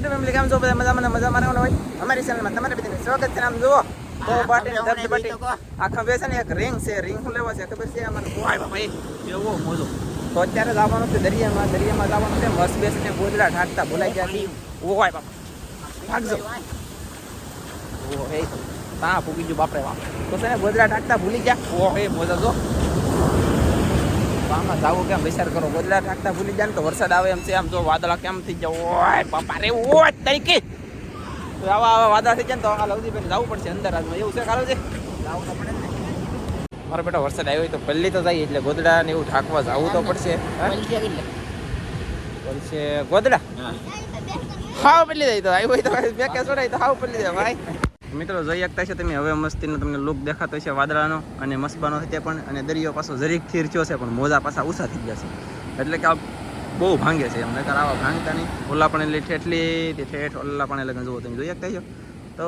Family કેમ છો? બધા મજામાં રહેવાનું હોય અમારી ચેનલમાં તમારે બધાને સ્વાગત છે. આમ જુઓ તો બાટી આખા બેસે ને એક રિંગ છે. રિંગ શું લેવા છે ખબર છે અમારે? ઓય ભાઈ એવો મોજો તો અત્યારે જવાનું છે દરિયામાં જવાનું છે. મસ્ત બેસીને ગોદડા ઢાંકતા ભૂલાઈ ગયા. ઓય બાપા ભાગજો. ઓ હે તા પૂગી ગયું બાપરે બાપ. તો છે ને ગોદડા ઢાંકતા ભૂલી ગયા. ઓ હે મોજા જો આમાં જાવું કેમ વિચાર કરો. ગોદડા ઢાંકતા ભૂલી જાય ને તો વરસાદ આવે એમ છે. આમ જો વાદળા કેમ થઈ જાય. ઓય બાપા રે ઓય તરીકે તો આવા વાદળા થઈ જાય ને તો આ લવજીભાઈને જવું પડશે અંદર. આજમાં એવું છે કાલવજી જવું તો પડે ને. મારો બેટા વરસાદ આવ્યો હોય તો પહેલી તો જાય એટલે ગોદડા ને એવું ઢાંકવા જવું તો પડશે. પડશે ગોદડા હાવ પહેલી જાય તો આવ્યો હોય તો બે કે છોડાય તો હાવ પહેલી જાય ભાઈ. મિત્રો જોઈ શકતા છો તમે હવે મસ્તીનો તમને લુક દેખાતો છે વાદળાનો અને મસ્બાનો છે પણ. અને દરિયો પાછો જરીક થીર થયો છે પણ મોજા પાછા ઓછા થઈ ગયા છે. એટલે કે આ બહુ ભાંગે છે એમ. નકર આવા ભાંગતા નહીં. ઓલા પણ એટલે ઠેઠલી તે ઠેઠ ઓલા પણ એટલે જુઓ તમે જોઈ શકતા છો. તો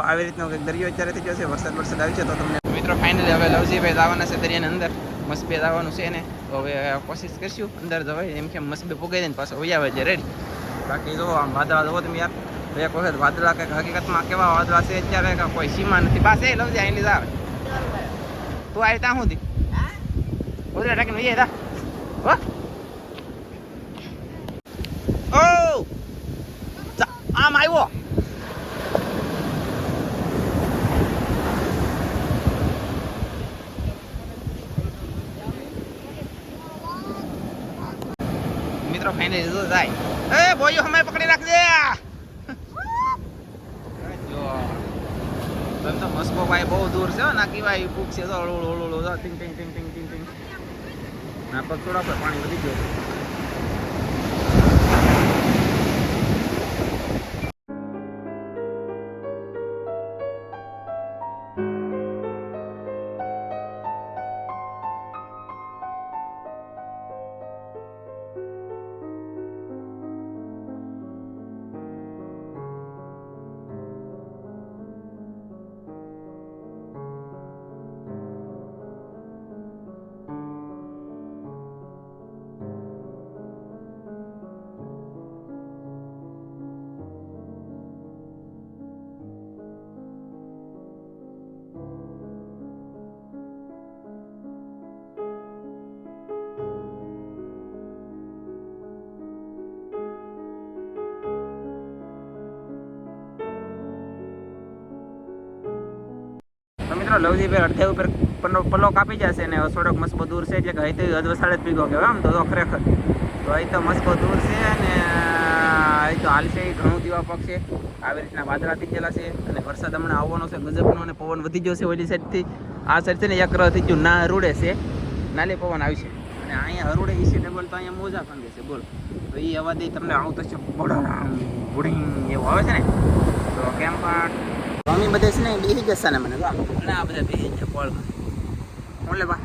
આવી રીતનો કંઈક દરિયો અત્યારે થઈ ગયો છે. વરસાદ આવી છે તો તમને મિત્રો ફાઇનલી હવે લવજીભાઈ જવાના છે દરિયાની અંદર. મસ્બે જવાનું છે ને તો હવે કોશિશ કરશું અંદર જવાય એમ કે મસ્બે પુગાઈ દે ને પાછો વહી આવે છે રેડી. બાકી જો આમ વાદળા જુઓ તમે યાર. એક વખત વાદળા કંઈક હકીકતમાં કેવા વાદળા છે અત્યારે કોઈ સીમા નથી. બસ એ લવજી અહીં લીધા આવે તું આવી ત્યાં સુધી ગોદડા ઢાંકીને વહી તા ઓ આમ આવ્યો. મિત્રો ફાઇનલી જો જાય. એ બોયો હમે પકડી રાખજે. જો તમે તો મસ્કો ભાઈ બહુ દૂર છે ના કીવાય ભૂખ છે તો ઓળો ટિંગ ટિંગ ટિંગ ટિંગ ટિંગ ટિંગ ના પગ થોડા પર પાણી વધી ગયું. તો મિત્રો લવજીભાઈ અડધે ઉપર પલ્લો કાપી જશે ને થોડોક મસ્કો દૂર છે એટલે કે અહીં તો હદ વસાડે જ પીગો કહેવાય આમ તો ખરેખર તો અહીં તો મસ્કો દૂર છે અને અહીં તો હાલ છે ઘણું દીવા પગ છે. આવી રીતના વાદળા થઈ ગયેલા છે અને વરસાદ હમણાં આવવાનો છે ગજબનો અને પવન વધી ગયો છે. ઓલી સાઈડથી આ સાઈડ છે ને એક થઈ ગયું ના હરુડે છે નાલી પવન આવશે અને અહીંયા હરુડે ઈસી ડબલ તો અહીંયા મોજા ફંગે છે બોલ. તો એ અવાજ તમને આવતો છે બુડિંગ એવું આવે છે ને તો કેમ પણ મમ્મી બધે છે ને બેસી જશે ને મને અને આ બધા બેસી જાય પોળમાં હું લે બા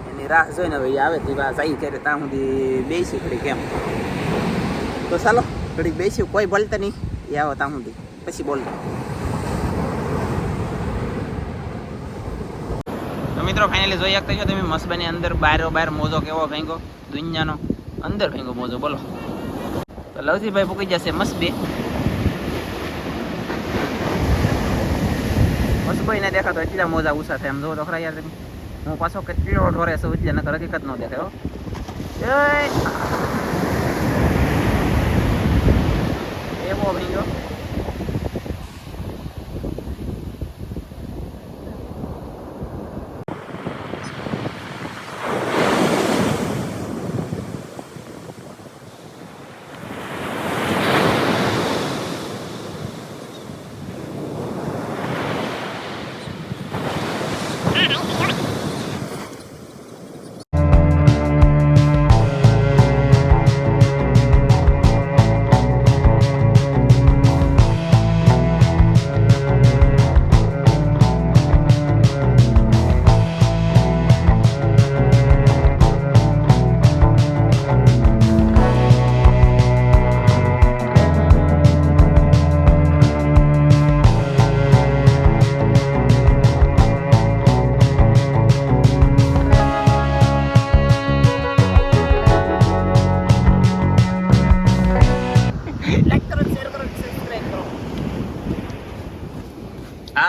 એની રાહ જોઈને હવે આવે તે બા જાય ત્યારે ત્યાં સુધી બેસી ઘડી કેમ. તો ચાલો ઘડી બેસી કોઈ બોલતા નહીં એ આવો ત્યાં સુધી પછી બોલ. તો મિત્રો ફાઇનલી જોઈ શકતા છો તમે મસ્બાની અંદર બહાર મોજો કેવો ભાંગો દુનિયાનો અંદર ભાંગો મોજો બોલો. તો લવજીભાઈ પૂકી જશે મસ્બે. મસ્બાઈ ને દેખાતો એટલા મોજા ઉષા થાય એમ જો તો ખરા યાર તમે. હું પાછો કેટલો ઢોરે છું એટલે નકર હકીકત ન દેખાય. એવો ભાંગ્યો.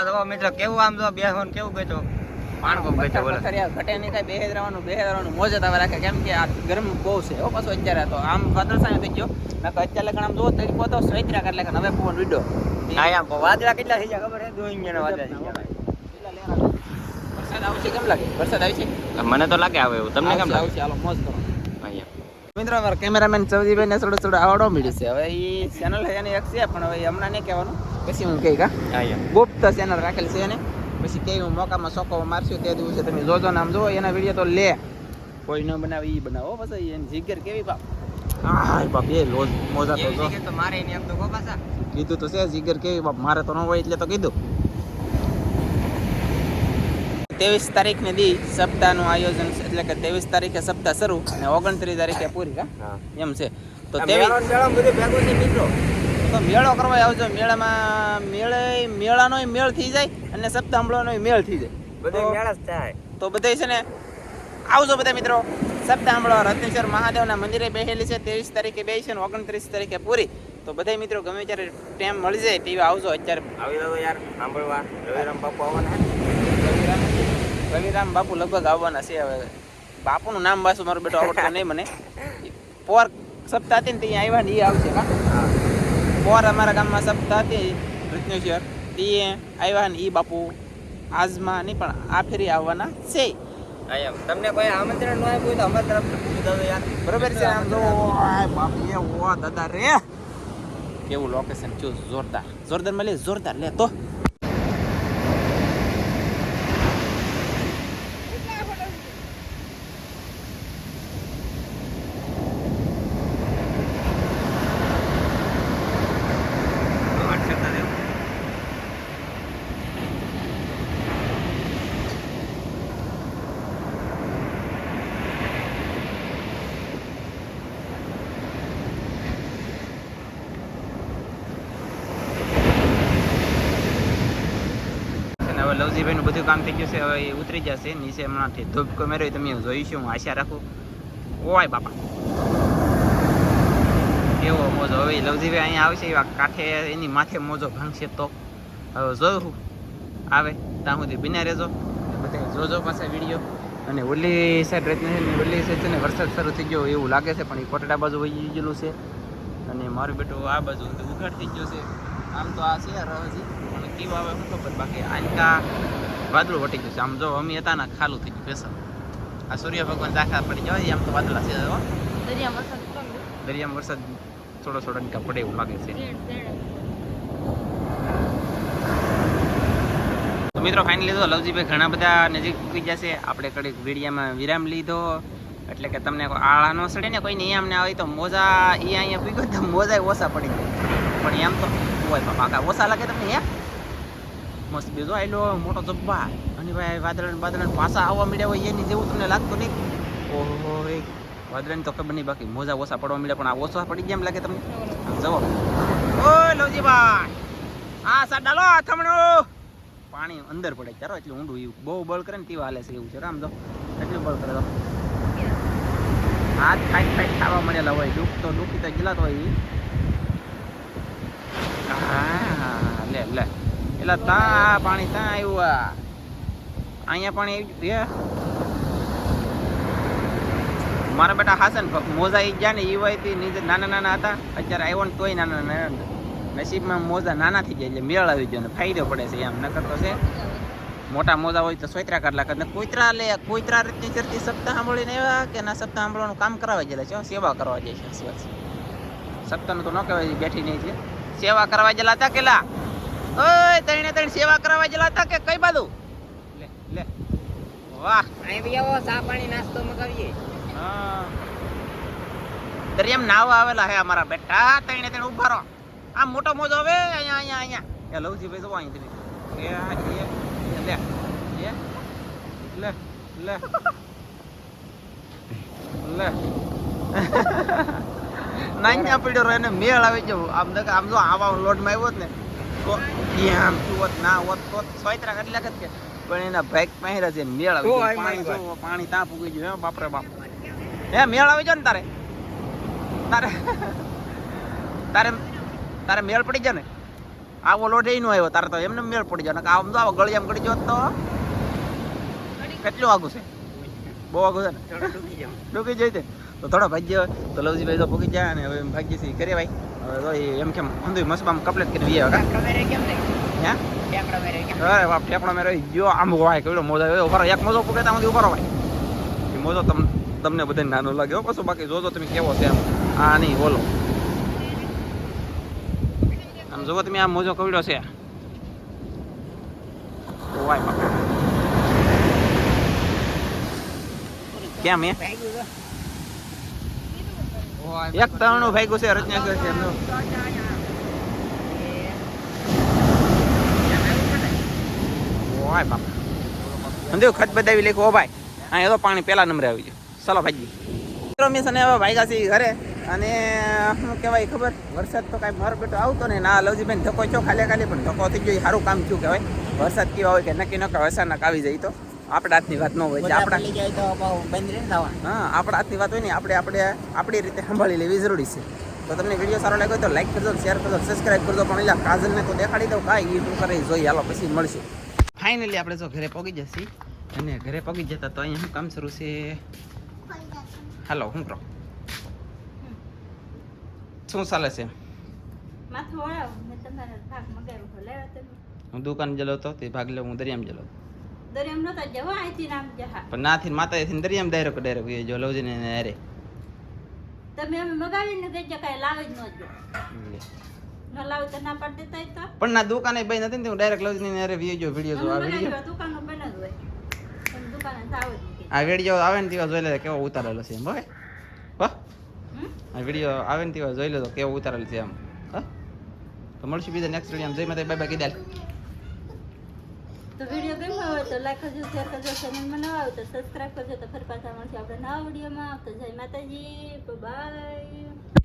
જો મિત્રો કેવું આમ જો બેહવાનું કેવું ગયો પાણકો ગયો બોલે ઘટે નહીં કઈ બેહેરવાનું મોજ તાવે રાખે કેમ કે આ ગરમ બહુ છે હો પાછો અત્યારે તો આમ વાદળસાયો થઈ ગયો નકર અત્યારે લગન આમ જો તડકો તો સ્વેતરા કરે લગન હવે પવન વિડો આયા વાદળા કેટલા થઈ ગયા ખબર હે 2 ઇંગના વાદળા થઈ ગયા વરસાદ આવશે કેમ લાગે વરસાદ આવશે મને તો લાગે આવે એવું તમને કેમ લાગે આવશે હાલો મોજ કરો અહીંયા મિત્રો અમારા કેમેરામેન સૌજીભાઈ ને થોડું આવડો મળ્યું છે હવે એ ચેનલ એની એક છે પણ હવે હમણાં નહીં કહેવાનું પછી હું કહી કા અહીંયા ગુપ્ત ચેનલ રાખેલ છે એને પછી કેવું મોકામાં સોકો મારશું તે દિવસે તમે જોજો નામ જો એના વિડીયો તો લે કોઈ ન બનાવે ઈ બનાવો પછી એની જીગર કેવી બાપ હા બાપ એ લોજ મોજા તો જો તો મારે એની એમ તો ગોપાસા કીધું તો છે જીગર કેવી બાપ મારે તો ન હોય એટલે તો કીધું 23 તારીખને દી સપ્તાહનું આયોજન એટલે કે 23 તારીખે સપ્તાહ શરૂ અને 29 તારીખે પૂરી કા એમ છે તો 23 મિત્રો તો મેળો કરવા આવજો મેળામાં મેળાનો મેળ થઈ જાય અને સપ્તાહ હંભળવાનો મેળ થઈ જાય બધે મેળા જ થાય તો બધા છે ને આવજો બધા મિત્રો સપ્તાહ હંભળવા રત્નેશ્વર મહાદેવના મંદિરે બેસેલી છે 23 તારીખે બેસી છે 29 તારીખે પૂરી તો બધા મિત્રો ગમે ત્યારે ટાઈમ મળી જાય ટીવી આવજો અત્યારે આવી રહ્યો યાર સાંભળવા રવિરામ બાપુ આવવાના રવિરામ બાપુ લગભગ આવવાના છે હવે બાપુનું નામ પાછું મારું બેટો આવડતું નહીં મને પોર સપ્તાહ હતી ને ત્યાં આવ્યા ને એ આવશે કા પોર અમારા ગામમાં સપ્તાહ હતી રત્નેશ્વર તે આવ્યા ને એ બાપુ આજમાં નહીં પણ આ ફેરી આવવાના છે તમને કોઈ આમંત્રણ ન આપ્યું તો અમારી તરફ યાર બરોબર છે આમ જો બાપુ એ ઓ દાદા રે કેવું લોકેશન ચૂઝ જોરદાર મળે જોરદાર લે તો લવજીભાઈ નું બધું કામ થઈ ગયું છે હવે એ ઉતરી જશે નીચે હમણાંથી ધૂપકો મેળવી તમે જોઈશું હું આશા રાખું ઓય બાપા કેવો મોજો હવે લવજીભાઈ અહીંયા આવશે એવા કાંઠે એની માથે મોજો ભાંગશે તો હવે જોયું આવે ત્યાં સુધી બિના રહેજો બધા જોજો પાછા વિડીયો અને ઓલી સાઈડ રત્નેશ્વરની ઓલી સાઈડ છે ને વરસાદ શરૂ થઈ ગયો એવું લાગે છે પણ એ કોટડા બાજુ વહી ગયેલું છે અને મારું બેટું આ બાજુ ઉઘાડ થઈ ગયો છે આમ તો આ છે રહજી પણ કેવું આવે શું ખબર બાકી આનકા વાદળું વટી ગયું છે આમ જો અમે હતા ને ખાલું થઈ ગયું બેસર આ સૂર્ય ભગવાન દાખલા પડી જાય આમ તો વાદળા છે દરિયામાં વરસાદ થોડો અનકા પડે એવું લાગે છે તો મિત્રો ફાઇનલી તો લવજીભાઈ ઘણા બધા નજીક પૂકી જશે આપણે કડીક વિડીયામાં વિરામ લીધો એટલે કે તમને આળા ન સડે ને કોઈ નહીં અમને આવી તો મોજા એ અહીંયા પૂગ્યો તો મોજા ઓછા પડી જાય પણ એમ તો હોય બાપા ઓછા લાગે તમને હે મસ્ત બીજો આયલો મોટો જબ્બા અને ભાઈ વાદળ પાછા આવવા મળ્યા હોય એની જેવું તમને લાગતું નહીં ઓહો રે વાદળની તો ખબર નહીં બાકી મોજા ઓછા પડવા મળ્યા પણ આ ઓછા પડી ગયા એમ લાગે તમને જવો ઓય લવજીભાઈ હા સર ડાલો થમણો પાણી અંદર પડે ચાલો એટલે ઊંડું એવું બહુ બળ કરે ને તેવા હાલે છે એવું છે આમ તો એટલું બળ કરે તો હાથ ફાઈટ ખાવા મળેલા હોય દુખી તો ગયેલા તો હોય હા લે એટલે ત્યાં પાણી ત્યાં આવ્યું અહીંયા પાણી આવ્યું મારા બેટા હાસન મોજા એ ગયા ને એ વયથી નીચે નાના હતા અત્યારે આવ્યો ને તોય નાના નસીબમાં મોજા નાના થઈ જાય એટલે મેળ આવી ગયો ને ફાયદો પડે છે એમ નકર તો છે મોટા મોજા હોય તો સોયત્રા કલાક કોઈત્રા રીતની ચરતી સપ્તાહ સાંભળીને આવ્યા કે ના સપ્તાહ સાંભળવાનું કામ કરવા ગયેલા છે સેવા કરવા જાય છે સપ્તાહનું તો ન કહેવાય બેઠી નહીં છે સેવા કરવા ગયેલા હતા કેલા ઓય ત્રણ સેવા કરવા ગયેલા હતા કે કઈ બાજુ લે વાહ અહીં બી આવો ચા પાણી નાસ્તો મગાવીએ દરિયામાં નાવા આવેલા હે અમારા બેટા ત્રણ ઉભા રહો આ મોટો મોજો હવે અહીંયા એ લવજી ભાઈ જો અહીં લે નાન્યા પડ્યો રહે ને મેળ આવી જવું આમ જો આવા લોટમાં આવ્યો ને તો આમ હોત ના હોત તો સોયત્રા એટલે જ કે પણ એના ભાઈ પહેરા છે મેળ આવી પાણી ત્યાં પૂગી ગયું બાપરે બાપ હે મેળ આવી જાય ને તારે મેળ પડી જાય ને આવો લોટ નો આવ્યો તારે તો એમને મેળ પડી જાય આમ તો આવો ગળિયામ ગળી જોત તો કેટલું આગું છે બહુ આગું છે ને ડૂબી જાય તો થોડો ભાગ્ય તો લવજીભાઈ તો પૂકી જાય અને હવે ભાગ્ય છે કરે ભાઈ હવે તો એમ કેમ અંધું મસબામ કપલેટ કરી વીએ હે અરે બાપ ઠેકડો મેં રહી ગયો આમ વાય કેવડો મોજો આવ્યો ઉભા એક મોજો પૂકે ત્યાં ઉભા ભાઈ એ મોજો તમને બધાને નાનો લાગ્યો પાછું બાકી જોજો તમે કેવો છે એમ આ નહીં બોલો આમ જોવો તમે આ મોજો કવડો છે વાય બાપ કેમ એક તરણું ભાગ્યું છે રચના છે એમનું ઓય બાપ અંધે ખત બતાવી લેખો ભાઈ હા એ તો પાણી પેલા નંબરે આવી ગયું ચલો ભાઈ રમેશ અને હવે ભાગ્યા છે ઘરે અને શું કહેવાય ખબર વરસાદ તો કાંઈ મારો બેટો આવતો ને ના લવજીબેન ધક્કો છો ખાલી પણ ધક્કો થઈ ગયો સારું કામ થયું કહેવાય વરસાદ કેવા હોય કે નક્કી ન કે અચાનક આવી જાય તો આપણા હાથની વાત ન હોય આપણા હા આપણા હાથની વાત હોય ને આપણે આપણી રીતે સંભાળી લેવી જરૂરી છે તો તમને વિડીયો સારો લાગ્યો તો લાઈક કરજો શેર કરજો સબસ્ક્રાઈબ કરજો પણ એટલે કાજલને તો દેખાડી દઉં કાંઈ એ શું કરે જોઈએ હાલો પછી મળશું ફાઇનલી આપણે જો ઘરે પહોંચી જશે અને ઘરે પહોંચી જતા તો અહીંયા શું કામ શરૂ છે હાલો શું કરો શું ચાલે છે હું દુકાન જલો તો તે ભાગ લે હું દરિયામાં જલો પણ નાથી માતાથી દરિયામાં ડાયરેક્ટ જો લવજીને અરે તમે અમે મગાવીને દેજો કાઈ લાવી જ ન જો ન લાવી તો ના પાડ દેતા તો પણ ના દુકાને ભાઈ નથી ને હું ડાયરેક્ટ લવજીને અરે વિડિયો જો આ વિડિયો દુકાનનો બને જ હોય પણ દુકાને થાવ જ નહીં આ વિડિયો આવે ને તેવા જોઈ લે કેવો ઉતારેલો છે એમ ભાઈ હો આ વિડિયો આવે ને તેવા જોઈ લે તો કેવો ઉતારેલો છે એમ હા તો મળશું બીજા નેક્સ્ટ વિડિયો જય માતા બાય બાય કીધા તો વિડીયો ગમ્યો હોય તો લાઈક કરજો શેર કરજો ચેનલમાં નવા હોય તો સબસ્ક્રાઇબ કરજો તો ફરી પાછા મળશે આપણે નવા વિડીયોમાં તો જય માતાજી બાય